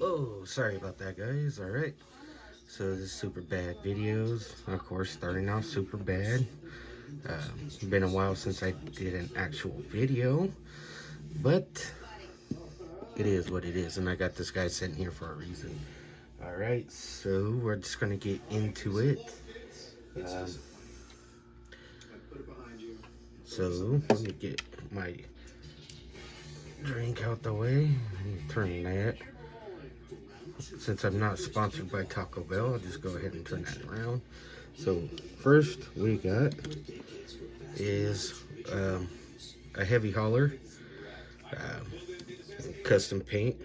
Oh, sorry about that, guys. All right. So this is super bad videos. Of course, starting off super bad. Been a while since I did an actual video, but it is what it is, and I got this guy sitting here for a reason. All right, so we're just gonna get into it. Um, so let me get my drink out the way and turn that. Since I'm not sponsored by Taco Bell, I'll just go ahead and turn that around. So first we got is a heavy hauler, um, custom paint.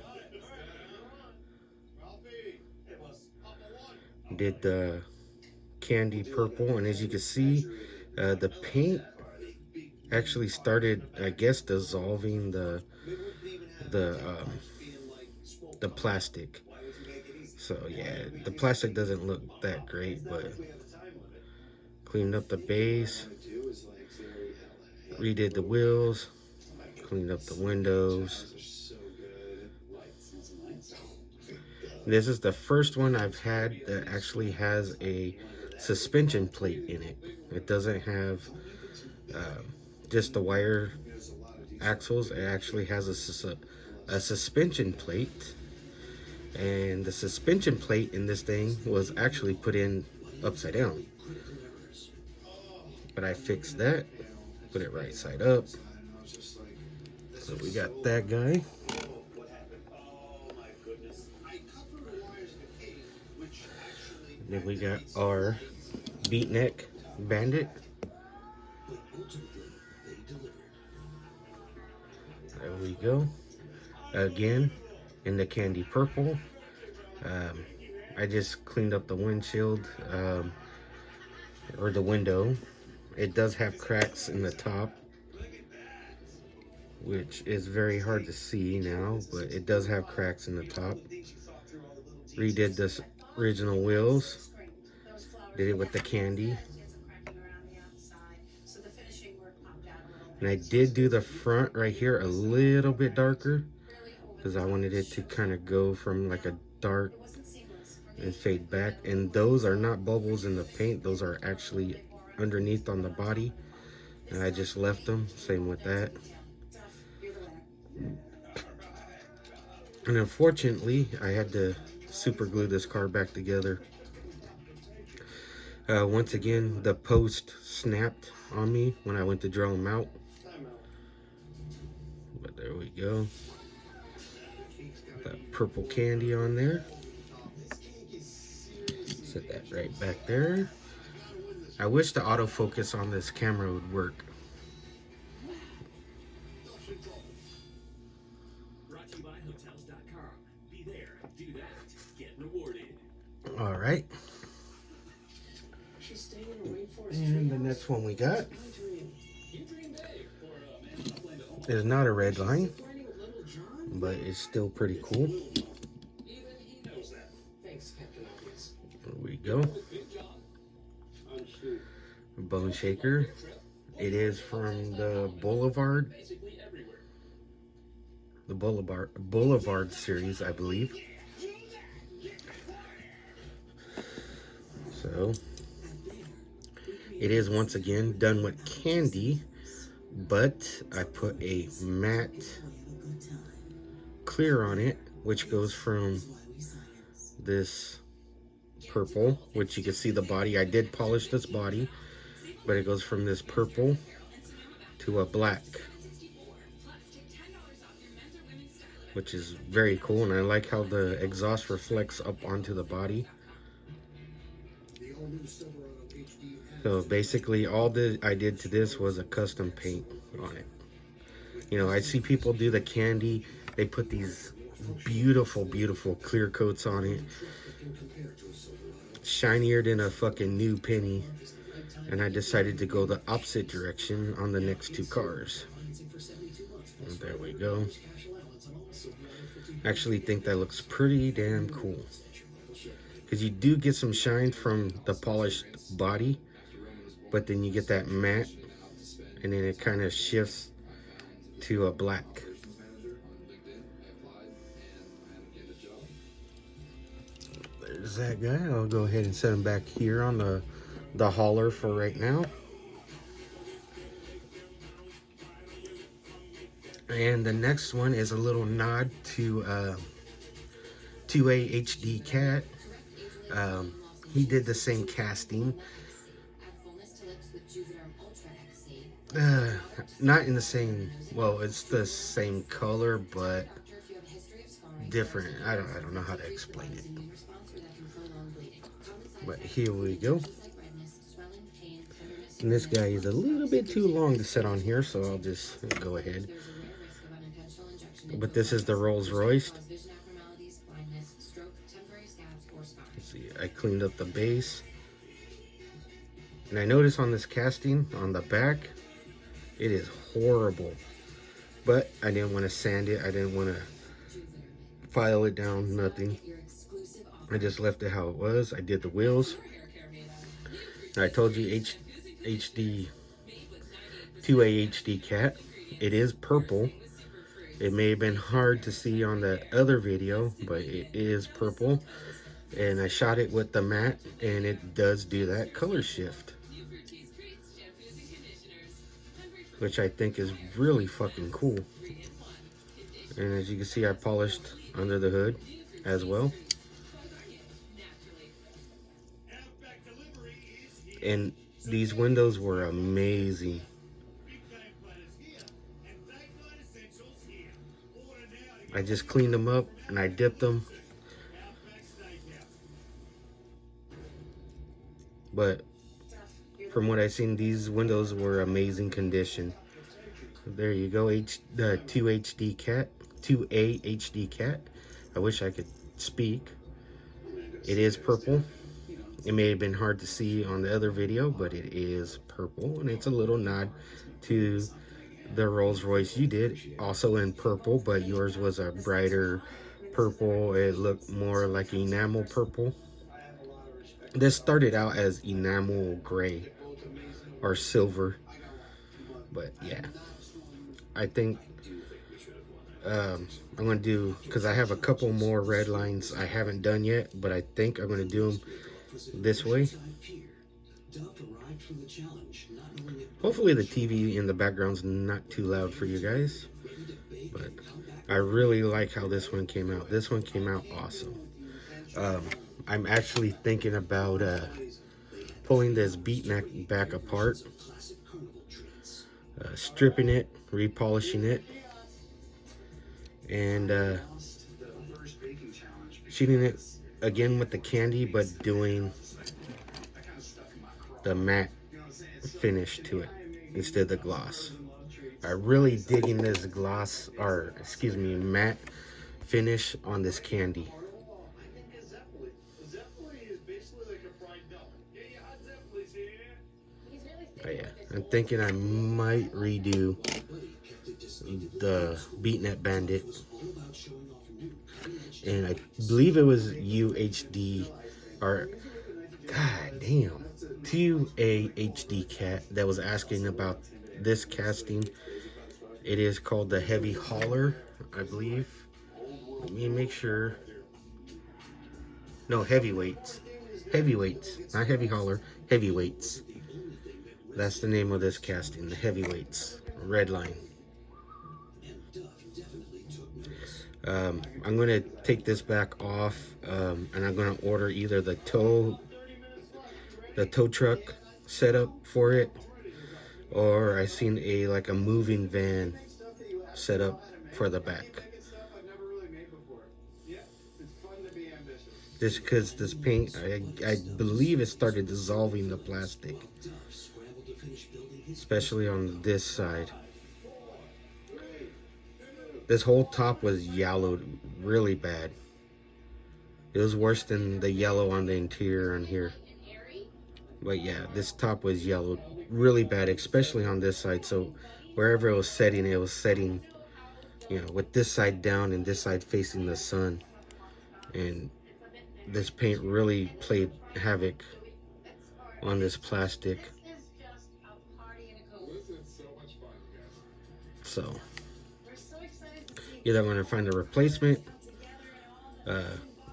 Did the candy purple, and as you can see, the paint actually started, I guess, dissolving the um, the plastic. So yeah, the plastic doesn't look that great, but cleaned up the base, redid the wheels, cleaned up the windows. This is the first one I've had that actually has a suspension plate in it. It doesn't have just the wire axles. It actually has a suspension plate. And the suspension plate in this thing was actually put in upside down. But I fixed that, put it right side up. So we got that guy. Then we got our beatnik bandit. There we go. Again, in the candy purple. I just cleaned up the windshield, or the window. It does have cracks in the top, which is very hard to see now, but it does have cracks in the top. Redid this original wheels. Did it with the candy. And I did do the front right here a little bit darker because I wanted it to kind of go from like a dark and fade back. And those are not bubbles in the paint. Those are actually underneath on the body. And I just left them. Same with that. And unfortunately, I had to super glue this car back together. Once again, the post snapped on me when I went to drill them out. But there we go. That purple candy on there. Set that right back there. I wish the autofocus on this camera would work. All right. And the next one we got is not a red line, but it's still pretty cool. There we go. Bone shaker. It is from the Boulevard series, I believe. So it is once again done with candy, but I put a matte clear on it, which goes from this purple, which you can see the body. I did polish this body, but it goes from this purple to a black, which is very cool. And I like how the exhaust reflects up onto the body. So basically all I did to this was a custom paint on it. You know, I see people do the candy. They put these beautiful, beautiful clear coats on it. Shinier than a fucking new penny. And I decided to go the opposite direction on the next two cars. And there we go. I actually think that looks pretty damn cool. Because you do get some shine from the polished body, but then you get that matte, and then it kind of shifts to a black. there's that guy. I'll go ahead and set him back here on the hauler for right now. And the next one is a little nod to 2A HD Cat. He did the same casting. Not in the same, well, it's the same color, but different. I don't know how to explain it. But here we go. And this guy is a little bit too long to set on here, so I'll just go ahead. But this is the Rolls Royce. Let's see, I cleaned up the base. And I noticed on this casting, on the back, it is horrible. But I didn't want to sand it. I didn't want to file it down, nothing. I just left it how it was. I did the wheels. I told you HD 2A HD Cat. It is purple. It may have been hard to see on the other video, but it is purple. And I shot it with the matte, and it does do that color shift, which I think is really fucking cool. And as you can see, I polished under the hood as well. And these windows were amazing. I just cleaned them up and I dipped them. But from what I've seen, these windows were amazing condition. There you go, the 2A HD Cat. I wish I could speak. It is purple. It may have been hard to see on the other video, but it is purple, and it's a little nod to the Rolls Royce you did, also in purple, but yours was a brighter purple. It looked more like enamel purple. This started out as enamel gray or silver, but yeah, I think I'm gonna do, because I have a couple more red lines I haven't done yet, but I think I'm gonna do them this way. Hopefully the TV in the background's not too loud for you guys, but I really like how this one came out. This one came out awesome. I'm actually thinking about pulling this beat neck back apart, stripping it, repolishing it, and shooting it again with the candy, but doing the matte finish to it instead of the gloss. I'm really digging this gloss, or excuse me, matte finish on this candy. But yeah, I'm thinking I might redo the Beatnik Bandit, and I believe it was UHD, or god damn, 2A HD Cat that was asking about this casting. It is called the Heavy Hauler, I believe. Let me make sure. No, Heavyweights. Heavyweights, not Heavy Hauler, Heavyweights. That's the name of this casting, the Heavyweights, red line. I'm going to take this back off, and I'm going to order either the tow truck setup for it, or I seen like a moving van setup for the back. Just because this paint, I believe it started dissolving the plastic, especially on this side. This whole top was yellowed really bad. It was worse than the yellow on the interior on here. But yeah, this top was yellowed really bad, especially on this side. So wherever it was setting, you know, with this side down and this side facing the sun. And this paint really played havoc on this plastic. So either I'm going to find a replacement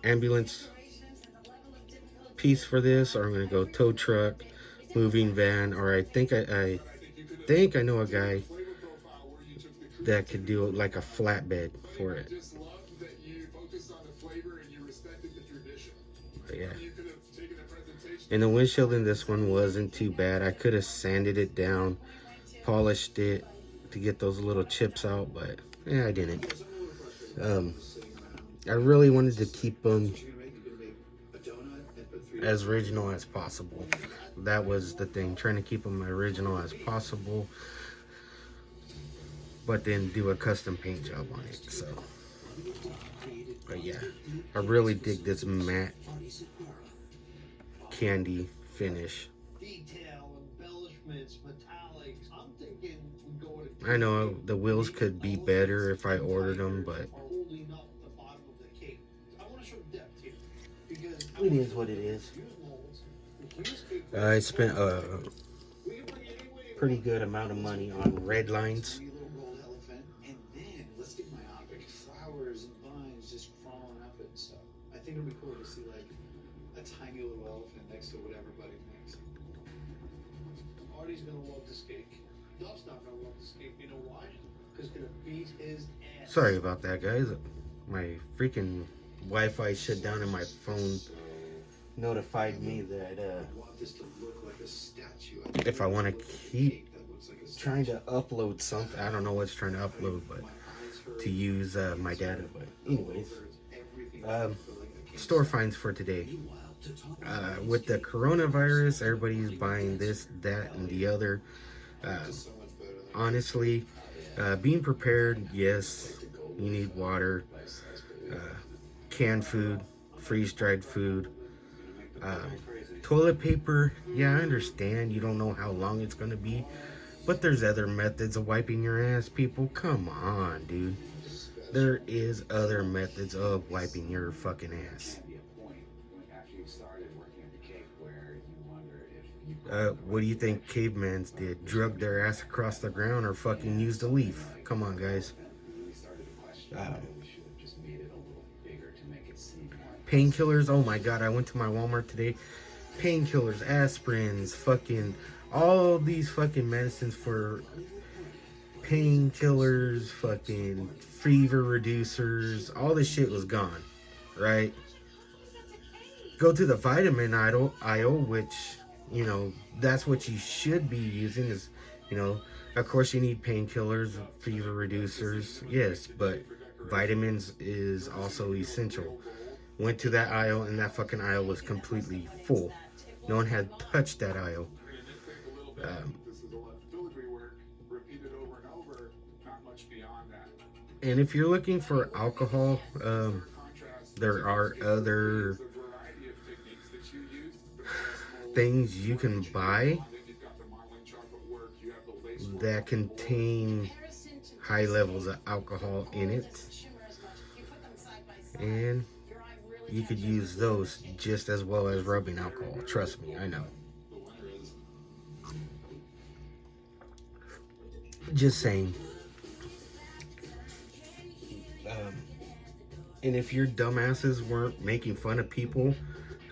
ambulance piece for this, or I'm gonna go tow truck, moving van, or I think I know a guy that could do like a flatbed for it. But yeah. And the windshield in this one wasn't too bad. I could have sanded it down, polished it to get those little chips out, but yeah, I didn't. I really wanted to keep them as original as possible. That was the thing, trying to keep them original as possible, but then do a custom paint job on it. So, but yeah, I really dig this matte candy finish. I know the wheels could be better if I ordered them, but it is what it is. I spent a pretty good amount of money on red lines. I think it'll be cool to see like a tiny little elephant next to whatever Buddy makes. Artie's gonna love this cake. Duff's not gonna love this cake. You know why? Because it's gonna beat his ass. Sorry about that, guys. My freaking Wi-Fi shut down and my phone notified me that if I want to keep trying to upload something, I don't know what's trying to upload, but to use my data. But anyways, store finds for today. With the coronavirus, everybody's buying this, that, and the other. Honestly, being prepared, yes, you need water, canned food, freeze-dried food, toilet paper. Yeah, I understand you don't know how long it's going to be, but there's other methods of wiping your ass, people. Come on, dude. There is other methods of wiping your fucking ass. What do you think cavemans did? Drug their ass across the ground or fucking used a leaf? Come on, guys. Painkillers, oh my god, I went to my Walmart today. Painkillers, aspirins, fucking all these fucking medicines for painkillers, fucking fever reducers, all this shit was gone, right? Go to the vitamin aisle, which, you know, that's what you should be using is, you know, of course you need painkillers, fever reducers, yes, but vitamins is also essential. Went to that aisle and that fucking aisle was completely full. No one had touched that aisle. And if you're looking for alcohol, there are other things you can buy that contain high levels of alcohol in it, and you could use those just as well as rubbing alcohol. Trust me, I know. Just saying. And if your dumbasses weren't making fun of people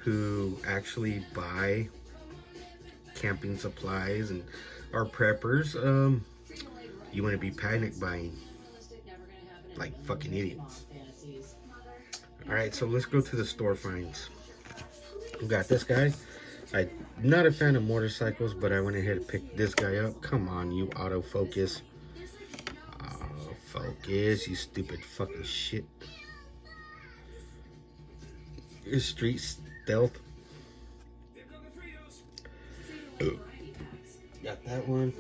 who actually buy camping supplies and are preppers, you want to be panic buying like fucking idiots. Alright, so let's go to the store finds. We got this guy. I'm not a fan of motorcycles, but I went ahead and picked this guy up. Come on, you autofocus. Focus, you stupid fucking shit. It's Street Stealth. Got that one.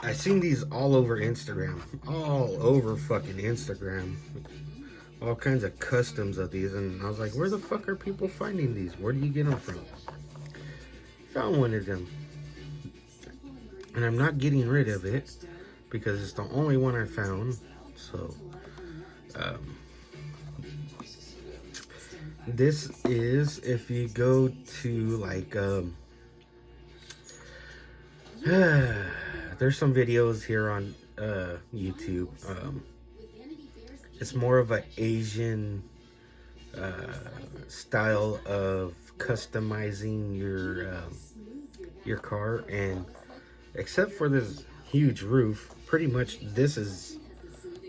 I seen these all over Instagram. All over fucking Instagram. All kinds of customs of these. And I was like, where the fuck are people finding these? Where do you get them from? Found one of them. And I'm not getting rid of it because it's the only one I found. So, this is, if you go to like, there's some videos here on YouTube. It's more of an Asian style of customizing your car, and except for this huge roof, pretty much this is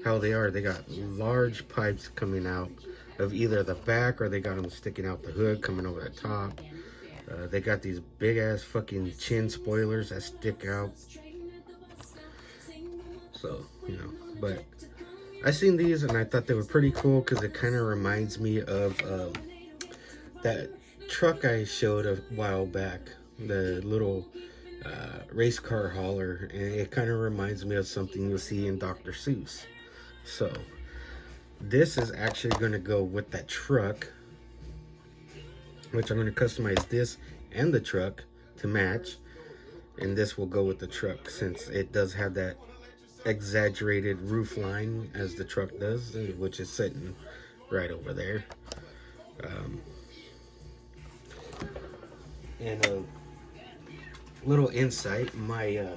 how they are. They got large pipes coming out of either the back, or they got them sticking out the hood coming over the top. They got these big ass fucking chin spoilers that stick out. So, you know, but I seen these and I thought they were pretty cool because it kind of reminds me of that truck I showed a while back, the little race car hauler, and it kind of reminds me of something you'll see in Dr. Seuss. So this is actually going to go with that truck, which I'm going to customize this and the truck to match, and this will go with the truck since it does have that exaggerated roof line as the truck does, which is sitting right over there. And a little insight, my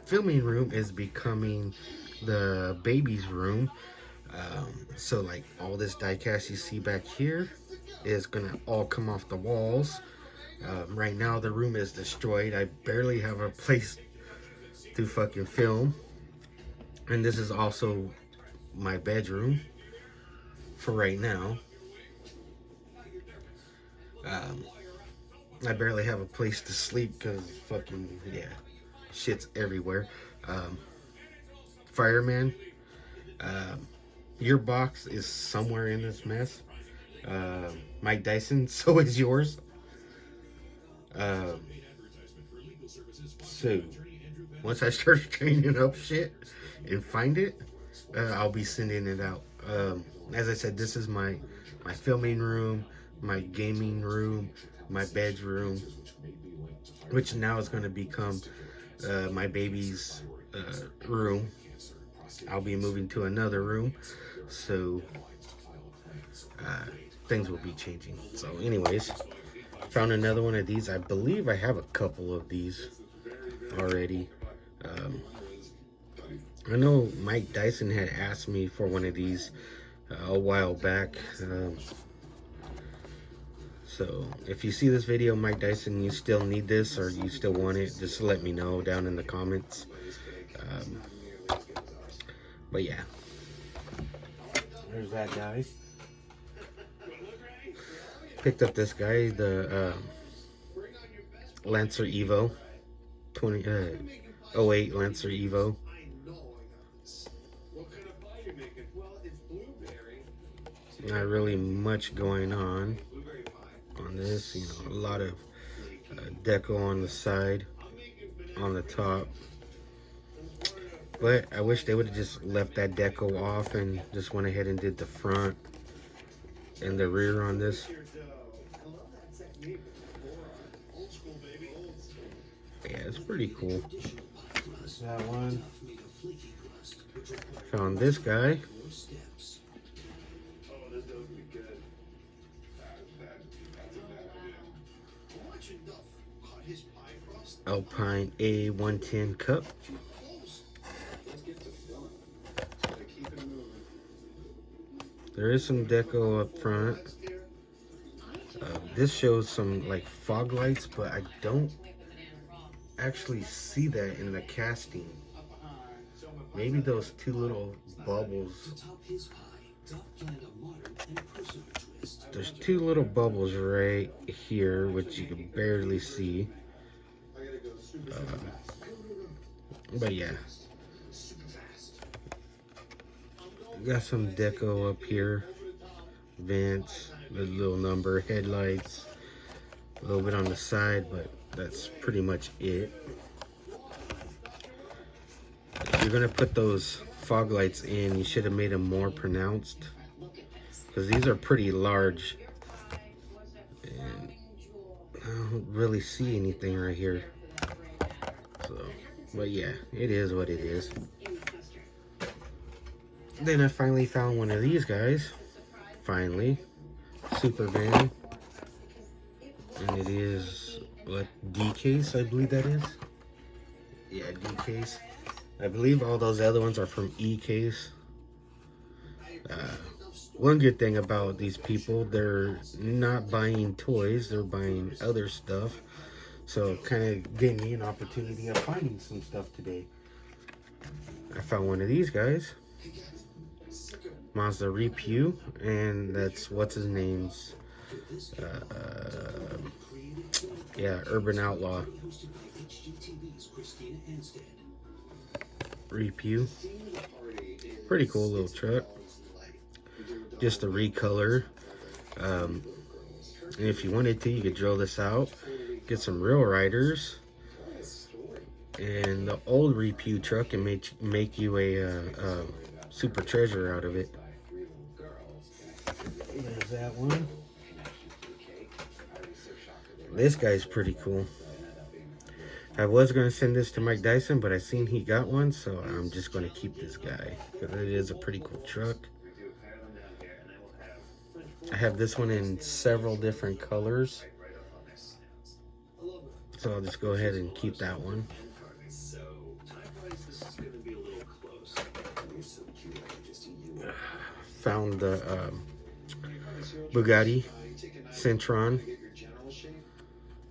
filming room is becoming the baby's room. So like all this die-cast you see back here is gonna all come off the walls. Right now the room is destroyed. I barely have a place to fucking film, and this is also my bedroom for right now. I barely have a place to sleep because fucking, yeah, shit's everywhere. Fireman, your box is somewhere in this mess. Mike Dyson, so is yours. So once I start straightening up shit and find it, I'll be sending it out. As I said, this is my filming room, my gaming room, my bedroom, which now is going to become my baby's room. I'll be moving to another room, so things will be changing. So anyways, found another one of these. I believe I have a couple of these already. I know Mike Dyson had asked me for one of these a while back. So if you see this video, Mike Dyson, you still need this or you still want it, just let me know down in the comments. But yeah, there's that guy. Picked up this guy, the Lancer Evo 08 Lancer Evo. Not really much going on this, you know, a lot of deco on the side, on the top, but I wish they would have just left that deco off and just went ahead and did the front and the rear on this. Yeah, it's pretty cool. That one. Found this guy. Alpine A110 Cup. There is some deco up front. This shows some like fog lights, but I don't actually see that in the casting. Maybe those two little bubbles. There's two little bubbles right here, which you can barely see. But yeah, got some deco up here, vents, the little number, headlights, a little bit on the side, but that's pretty much it. If you're gonna put those fog lights in, you should have made them more pronounced, because these are pretty large and I don't really see anything right here. So, but yeah, it is what it is. Then I finally found one of these guys. Finally, Super Van, and it is what, D case, I believe that is. Yeah, D case. I believe all those other ones are from E case. One good thing about these people, they're not buying toys, they're buying other stuff. So kind of gave me an opportunity of finding some stuff today. I found one of these guys, Mazda Repu, and that's what's his name's, yeah, Urban Outlaw Repu. Pretty cool little truck. Just a recolor. And if you wanted to, you could drill this out, get some real riders, and the old Repu truck and make you a super treasure out of it. There's that one. This guy's pretty cool. I was going to send this to Mike Dyson, but I seen he got one, so I'm just going to keep this guy because it is a pretty cool truck. I have this one in several different colors, so I'll just go ahead and keep that one. Found the Bugatti Centron.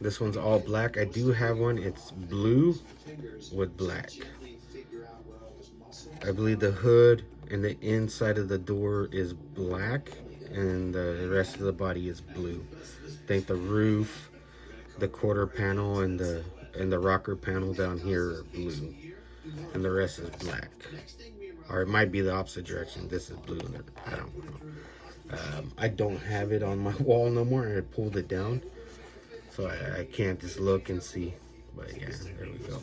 This one's all black. I do have one. It's blue with black. I believe the hood and the inside of the door is black, and the rest of the body is blue. I think the roof, the quarter panel, and the rocker panel down here are blue, and the rest is black. Or it might be the opposite direction. This is blue, and I don't know. I don't have it on my wall no more. I pulled it down, so I can't just look and see. But yeah, there we go.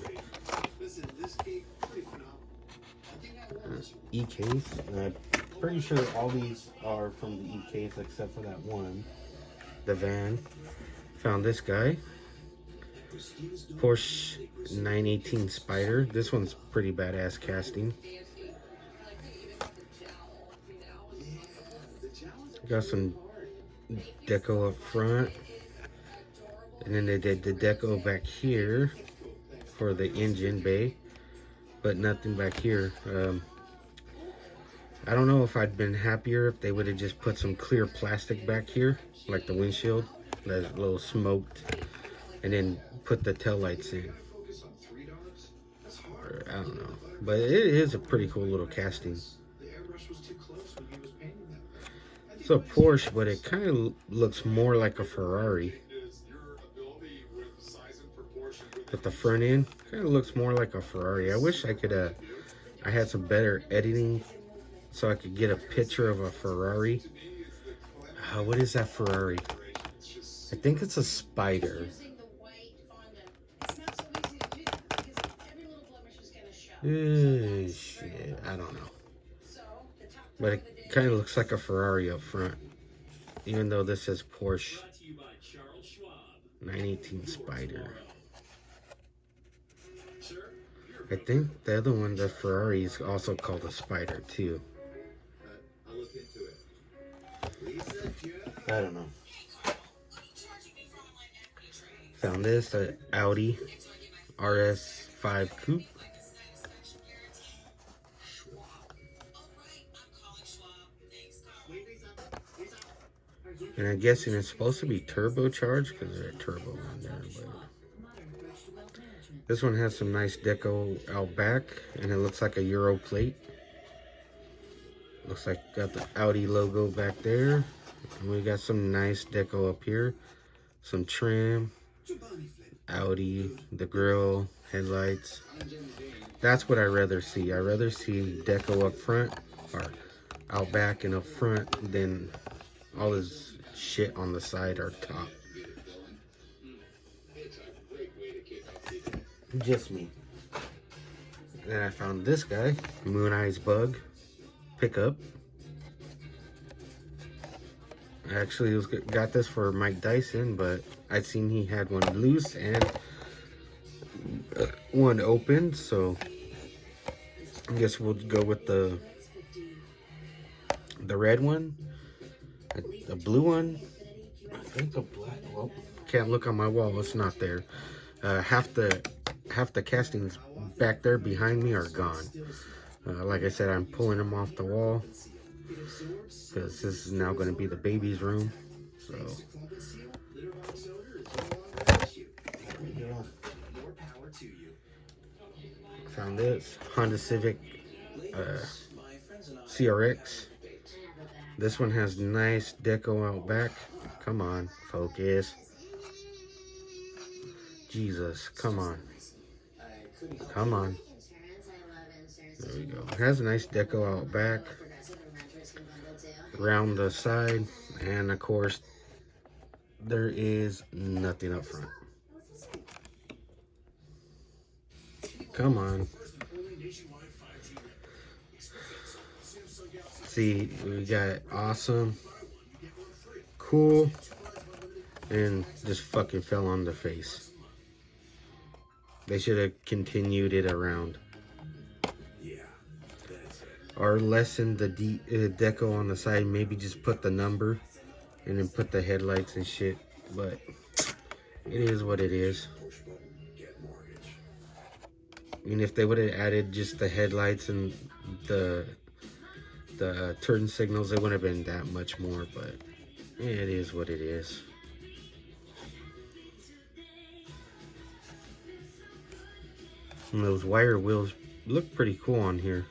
E-case. I'm pretty sure all these are from the E-case except for that one. The van. Found this guy. Porsche 918 Spider. This one's pretty badass casting. Got some deco up front. And then they did the deco back here for the engine bay, but nothing back here. I don't know if I'd been happier if they would have just put some clear plastic back here, like the windshield, that's a little smoked, and then put the taillights in. Or, I don't know, but it is a pretty cool little casting. It's a Porsche, but it kind of looks more like a Ferrari. At the front end, kind of looks more like a Ferrari. I wish I could, I had some better editing so I could get a picture of a Ferrari. What is that Ferrari? I think it's a Spider. Shit, I don't know. But it kind of looks like a Ferrari up front, even though this says Porsche 918 Spider. I think the other one, the Ferrari, is also called a Spider too. I don't know. Found this at Audi RS5 Coupe. And I'm guessing it's supposed to be turbocharged because there's a turbo on there. But this one has some nice deco out back, and it looks like a Euro plate. Looks like got the Audi logo back there. And we got some nice deco up here. Some trim, Audi, the grille, headlights. That's what I'd rather see. I'd rather see deco up front, or out back and up front, than all this shit on the side or top. Just me. Then I found this guy, Moon Eyes Bug pickup. I actually got this for Mike Dyson, but I'd seen he had one loose and one open, so I guess we'll go with the red one, the blue one. I think the black. Well, can't look on my wall; it's not there. Half the castings back there behind me are gone. Like I said, I'm pulling them off the wall. because this is now going to be the baby's room. So found this Honda Civic CRX. This one has nice deco out back. Come on, focus. Jesus, come on. Come on. There we go. It has a nice deco out back, around the side, and of course, there is nothing up front. Come on. See, we got awesome, cool, and just fucking fell on the face. They should have continued it around. Or lessen the deco on the side. Maybe just put the number and then put the headlights and shit. But it is what it is. I mean, if they would have added just the headlights and the turn signals, it wouldn't have been that much more. But it is what it is. And those wire wheels look pretty cool on here.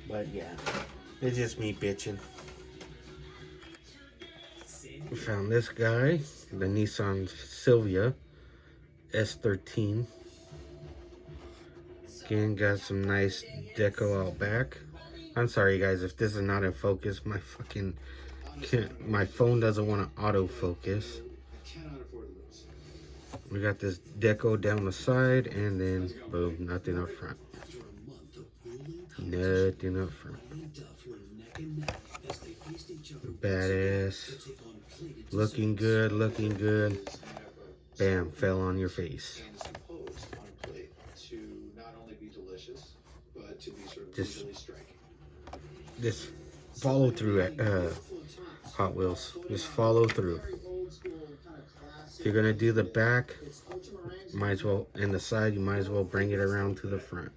But yeah, it's just me bitching. We found this guy, the Nissan Silvia S13. Again, got some nice deco out back. I'm sorry guys if this is not in focus. My phone doesn't want to autofocus. We got this deco down the side, and then boom, nothing up front. Nothing up front. Badass. Looking good, looking good. Bam, fell on your face. Just follow through at Hot Wheels. Just follow through. If you're gonna do the back, might as well, and the side, you might as well bring it around to the front.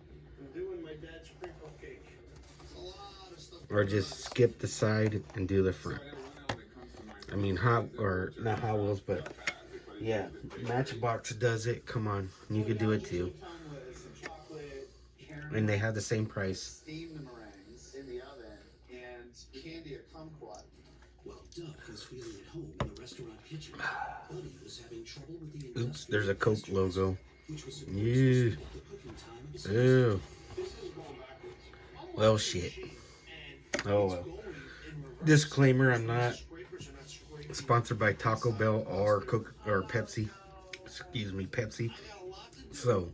Or just skip the side and do the front. I mean, not Hot Wheels, but yeah, Matchbox does it. Come on, you could do it too. And they have the same price. Oops, there's a Coke logo. Yeah. Ew. Well, shit. Oh well. Disclaimer: I'm not sponsored by Taco Bell or Coke or Pepsi. Excuse me, Pepsi. So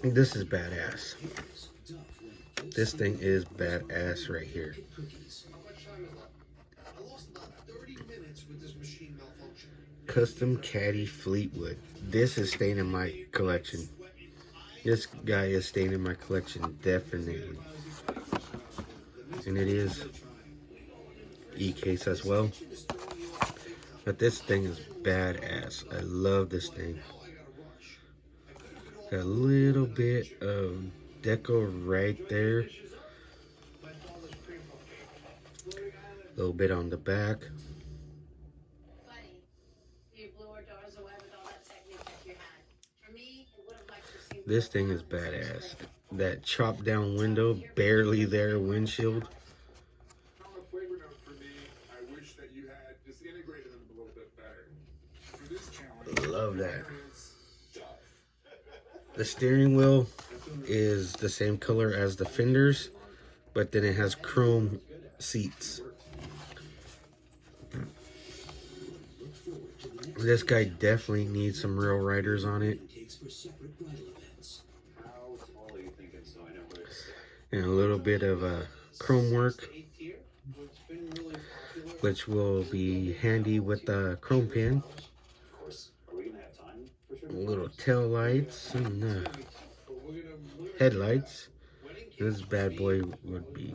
this is badass. This thing is badass right here. Custom Caddy Fleetwood. This is staying in my collection. This guy is staying in my collection, definitely. And it is E-case as well. But this thing is badass. I love this thing. Got a little bit of deco right there. A little bit on the back. This thing is badass. That chopped down window, barely there windshield. Love that. The steering wheel is the same color as the fenders, but then it has chrome seats. This guy definitely needs some real riders on it. And a little bit of chrome work, which will be handy with the chrome pin. Little tail lights and headlights. This bad boy would be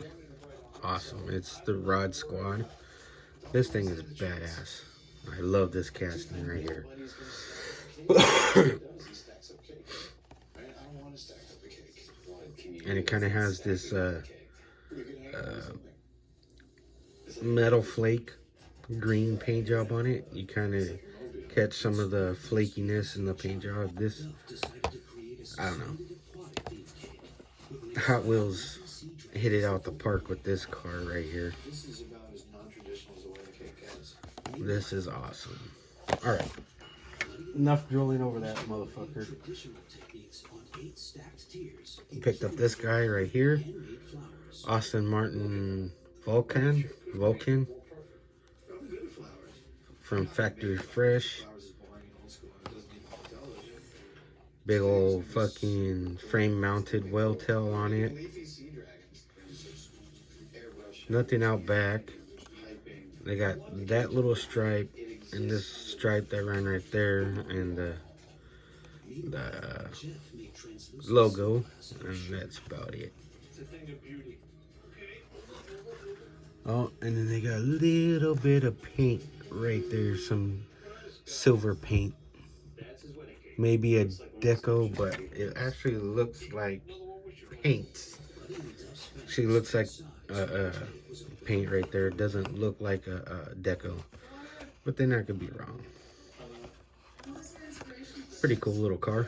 awesome. It's the Rod Squad. This thing is badass. I love this casting right here. and it kind of has this metal flake green paint job on it. You kind of catch some of the flakiness in the paint job. This, I don't know. Hot Wheels hit it out the park with this car right here. This is awesome. Alright. Enough drilling over that motherfucker. Picked up this guy right here. Aston Martin Vulcan. From Factory Fresh. Big old fucking frame mounted whale tail on it. Nothing out back. They got that little stripe and this stripe that ran right there, and the logo, and that's about it. Oh, and then they got a little bit of paint right there, some silver paint. Maybe a deco, but it actually looks like paint. Actually looks like paint right there. It doesn't look like a deco, but then I could be wrong. Pretty cool little car.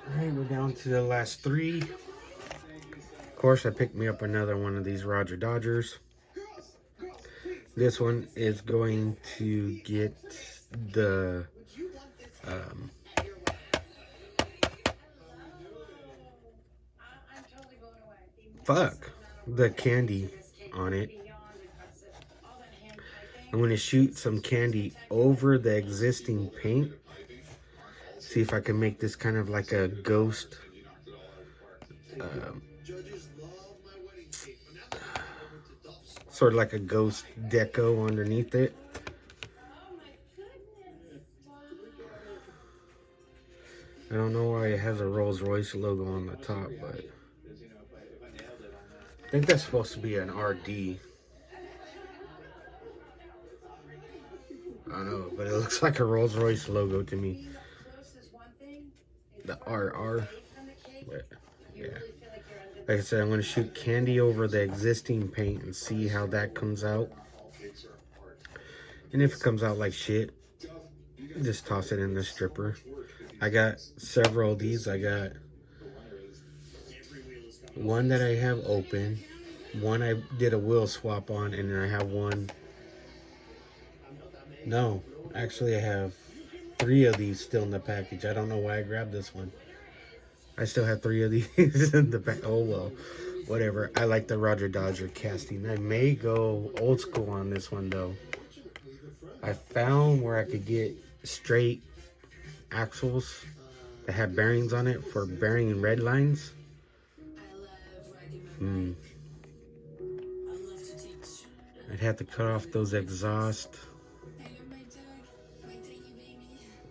Alright, we're down to the last three. Of course, I picked me up another one of these Roger Dodgers. This one is going to get the the candy on it. I'm going to shoot some candy over the existing paint. See if I can make this kind of like a ghost sort of like a ghost deco underneath it. I don't know why it has a Rolls-Royce logo on the top, but I think that's supposed to be an RD. I don't know, but it looks like a Rolls-Royce logo to me. The RR. But, yeah. Like I said, I'm going to shoot candy over the existing paint and see how that comes out. And if it comes out like shit, just toss it in the stripper. I got several of these. I got one that I have open, one I did a wheel swap on, and then I have one. No, actually I have 3 of these still in the package. I don't know why I grabbed this one. I still have 3 of these in the back. Oh well, whatever. I like the Roger Dodger casting. I may go old school on this one though. I found where I could get straight axles that have bearings on it for bearing red lines. I'd have to cut off those exhaust,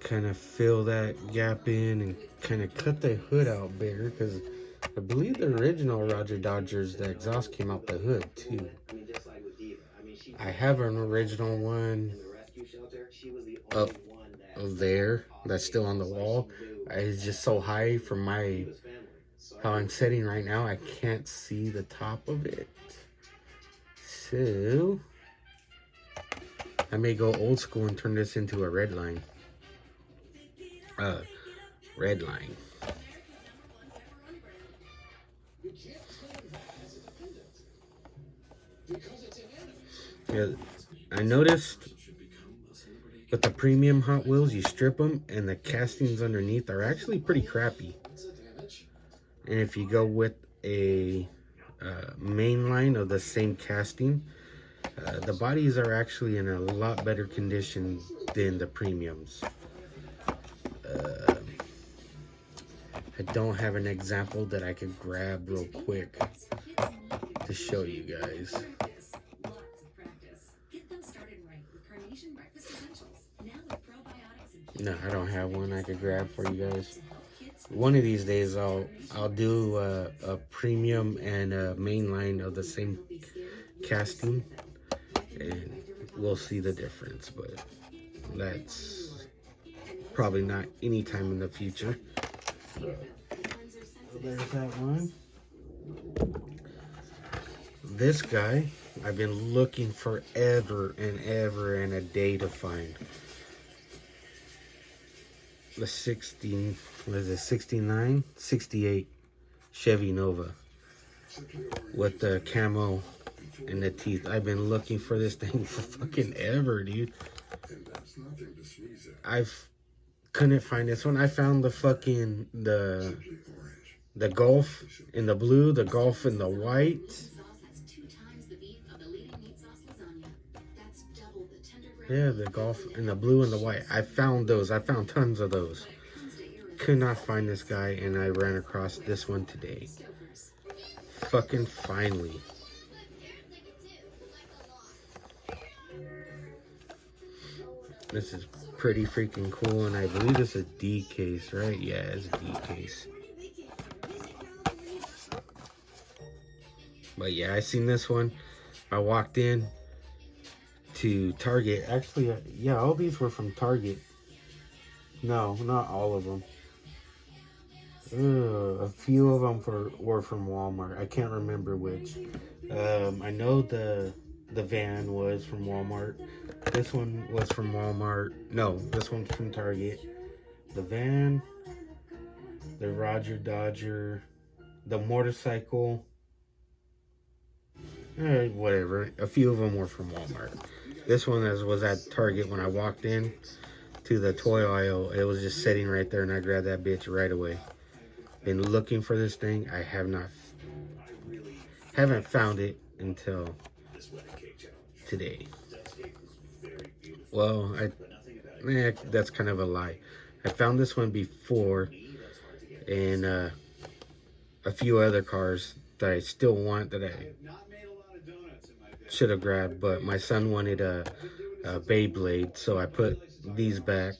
kind of fill that gap in, and kind of cut the hood out bigger, because I believe the original Roger Dodgers, the exhaust came out the hood too. I have an original one up there that's still on the wall. It's just so high from how I'm sitting right now, I can't see the top of it. So I may go old school and turn this into a red line. Yeah, I noticed with the premium Hot Wheels, you strip them and the castings underneath are actually pretty crappy. And if you go with a main line of the same casting, the bodies are actually in a lot better condition than the premiums. I don't have an example that I could grab real quick to show you guys. No, I don't have one I could grab for you guys. One of these days I'll do a premium and a main line of the same casting, and we'll see the difference, but that's probably not any time in the future. So there's that one. This guy, I've been looking forever and ever and a day to find. The 16, what is it, 69? 68 Chevy Nova with the camo and the teeth. I've been looking for this thing for fucking ever, dude. Couldn't find this one. I found the fucking the Golf in the blue, the Golf in the white. Yeah, the Golf in the blue and the white. I found those. I found tons of those. Could not find this guy, and I ran across this one today. Fucking finally. This is pretty freaking cool, and I believe it's a D case, right? Yeah, it's a D case. But yeah, I seen this one. I walked in to Target. Actually, yeah, all these were from Target. No, not all of them. A few of them were from Walmart. I can't remember which. I know the van was from Walmart. This one was from Walmart. No, this one's from Target. The van, the Roger Dodger, the motorcycle, whatever. A few of them were from Walmart. This one was at Target. When I walked in to the toy aisle, it was just sitting right there, and I grabbed that bitch right away. Been looking for this thing. I haven't found it until today. Well, that's kind of a lie. I found this one before, and a few other cars that I still want that I should have grabbed, but my son wanted a Beyblade, so I put these back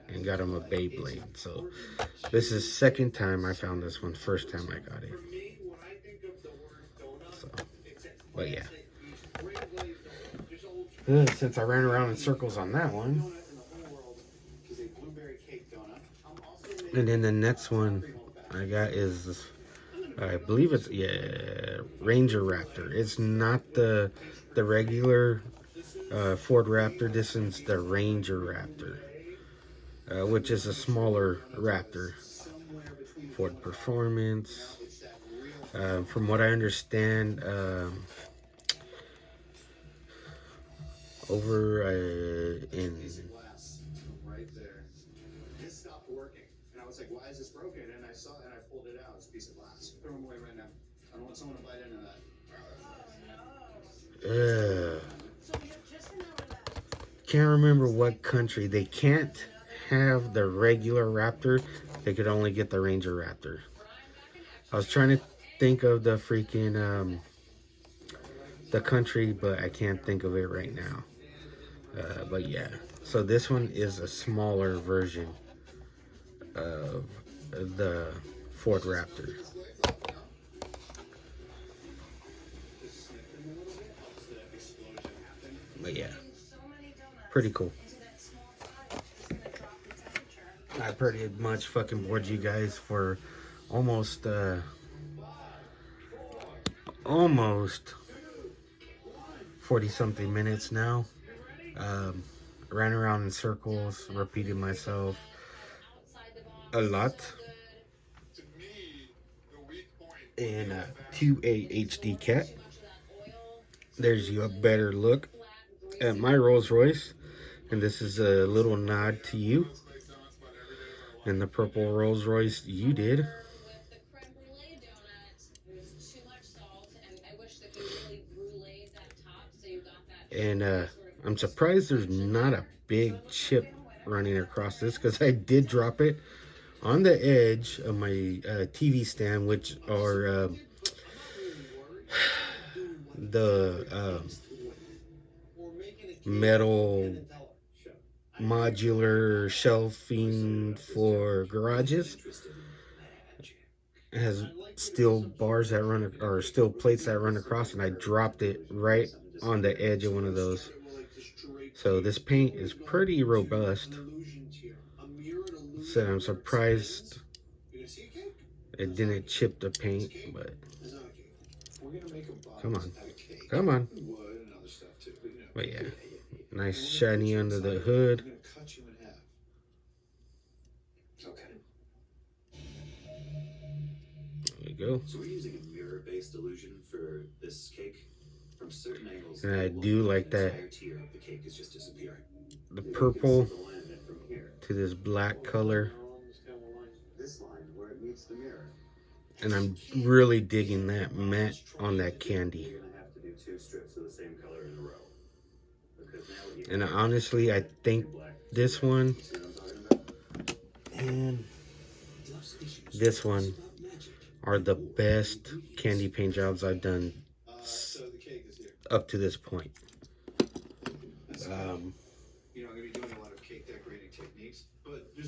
and got him a Beyblade. So this is second time I found this one. First time I got it. So, but yeah. Since I ran around in circles on that one. And then the next one I got is this, I believe it's, yeah, Ranger Raptor. It's not the regular Ford Raptor. This is the Ranger Raptor, which is a smaller Raptor. Ford Performance. From what I understand, over in I was like, why is this broken? And I saw it and I pulled it out. It's a piece of glass. Throw them away right now. I don't want someone to bite into that. Can't remember what country. They can't have the regular Raptor. They could only get the Ranger Raptor. I was trying to think of the freaking the country, but I can't think of it right now. But yeah, so this one is a smaller version of the Ford Raptor. But yeah, pretty cool. I pretty much fucking bored you guys for almost 40 something minutes now. Ran around in circles, repeated myself a lot. And to a HD cat, there's you a better look at my Rolls Royce, and this is a little nod to you and the purple Rolls Royce you did. And I'm surprised there's not a big chip running across this, because I did drop it on the edge of my TV stand, which are the metal modular shelving for garages. It has steel bars that run, or steel plates that run across, and I dropped it right on the edge of one of those. So this paint is pretty robust. So I'm surprised It didn't chip the paint, but come on, come on. But yeah, nice shiny under the hood. There we go. So we're using a mirror-based illusion for this cake. From certain angles, And I do like that tier of the cake is just disappearing. the purple to this black color. This line where it meets the mirror. And I'm really digging that matte on that candy. You're gonna have to do 2 strips of the same color in a row. Because now And honestly, I think this one and this one are the best candy paint jobs I've done up to this point.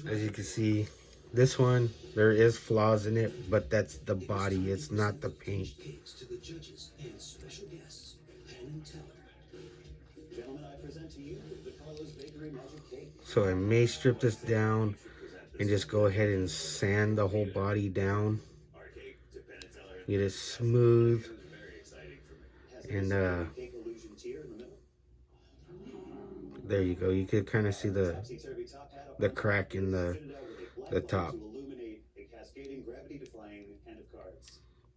As you can see, this one, there is flaws in it, but that's the body, it's not the paint. So I may strip this down and just go ahead and sand the whole body down. Get it smooth. And there you go. You could kind of see the crack in the top.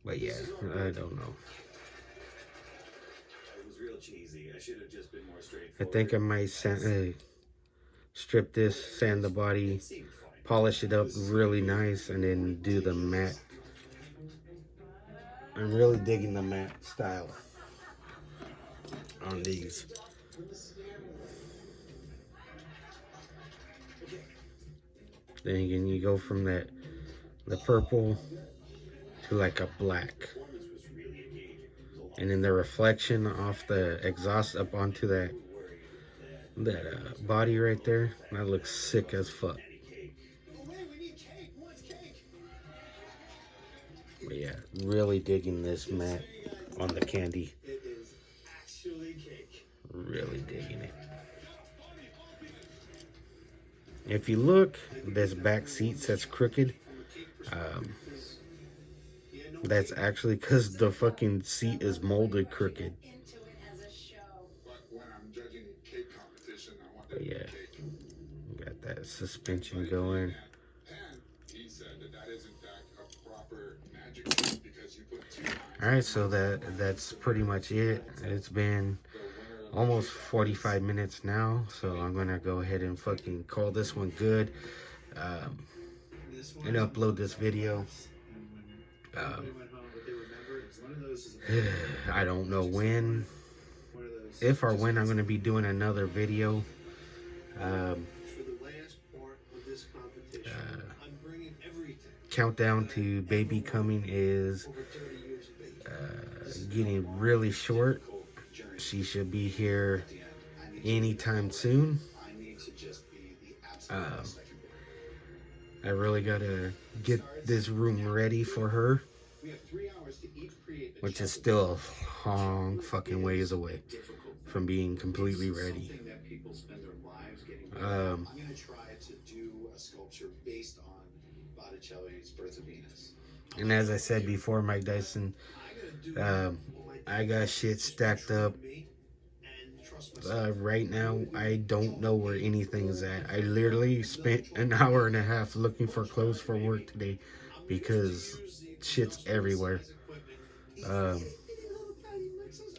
But yeah, I don't know. I think I might strip this, sand the body, polish it up really nice, and then do the matte. I'm really digging the matte style on these. Then again, you go from the purple to like a black, and then the reflection off the exhaust up onto that body right there, that looks sick as fuck. But yeah, really digging this matte on the candy. Really digging it. If you look, this back seat that's crooked. That's actually because the fucking seat is molded crooked. But yeah, got that suspension going. Alright, so that's pretty much it. It's been almost 45 minutes now, so I'm gonna go ahead and fucking call this one good and upload this video. I don't know when, if or when I'm gonna be doing another video. Countdown to baby coming is getting really short. She should be here anytime soon. I really gotta get this room ready for her, which is still a long fucking ways away from being completely ready. I'm gonna try to do a sculpture based on Botticelli's Birth of Venus. And as I said before, Mike Dyson, I got shit stacked up. Right now, I don't know where anything's at. I literally spent an hour and a half looking for clothes for work today because shit's everywhere.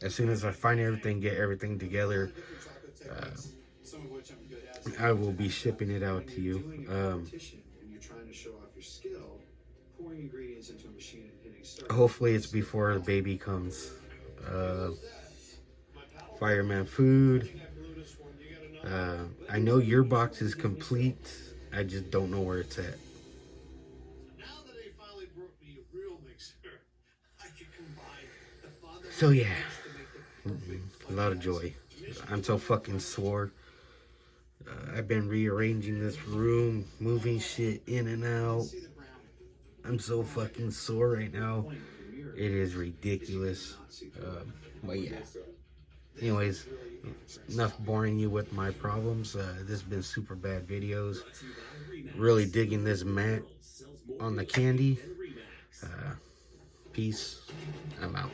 As soon as I find everything, get everything together, I will be shipping it out to you. Hopefully it's before the baby comes. Fireman food. I know your box is complete. I just don't know where it's at. So yeah, a lot of joy. I'm so fucking sore. I've been rearranging this room, moving shit in and out. I'm so fucking sore right now. It is ridiculous. But yeah. Anyways, enough boring you with my problems. This has been super bad videos. Really digging this matte on the candy. Peace. I'm out.